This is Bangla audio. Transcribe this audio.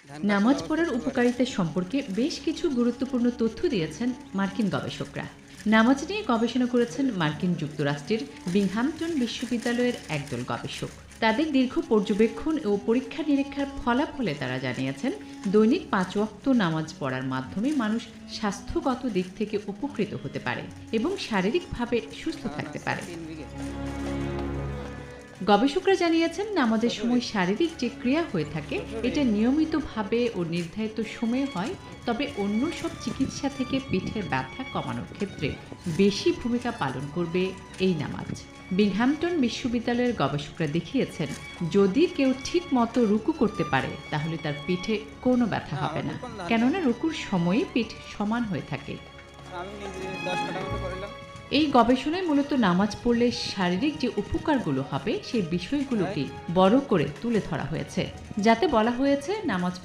নামাজ পড়ার উপকারিতা সম্পর্কে বেশ কিছু গুরুত্বপূর্ণ তথ্য দিয়েছেন মার্কিন গবেষকরা। নামাজ নিয়ে গবেষণা করেছেন মার্কিন যুক্তরাষ্ট্রের বিংহামটন বিশ্ববিদ্যালয়ের একদল গবেষক। তাদের দীর্ঘ পর্যবেক্ষণ ও পরীক্ষা নিরীক্ষার ফলাফলে তারা জানিয়েছেন, দৈনিক 5 ওয়াক্ত নামাজ পড়ার মাধ্যমে মানুষ স্বাস্থ্যগত দিক থেকে উপকৃত হতে পারে এবং শারীরিকভাবে সুস্থ থাকতে পারে। গবেষকরা জানিয়েছেন, নামাজের সময় শারীরিক যে ক্রিয়া হয়ে থাকে এটা নিয়মিতভাবে ও নির্ধারিত সময়ে হয়, তবে অন্য সব চিকিৎসা থেকে পিঠের ব্যথা কমানোর ক্ষেত্রে বেশি ভূমিকা পালন করবে এই নামাজ। বিংহামটন বিশ্ববিদ্যালয়ের গবেষকরা দেখিয়েছেন, যদি কেউ ঠিক মতো রুকু করতে পারে তাহলে তার পিঠে কোনো ব্যথা হবে না, কেননা রুকুর সময়ই পিঠ সমান হয়ে থাকে। এই গবেষণায় মূলত নামাজ পড়লে শারীরিক যে উপকারগুলো হবে সেই বিষয়গুলোকে বড় করে তুলে ধরা হয়েছে, যাতে বলা হয়েছে নামাজ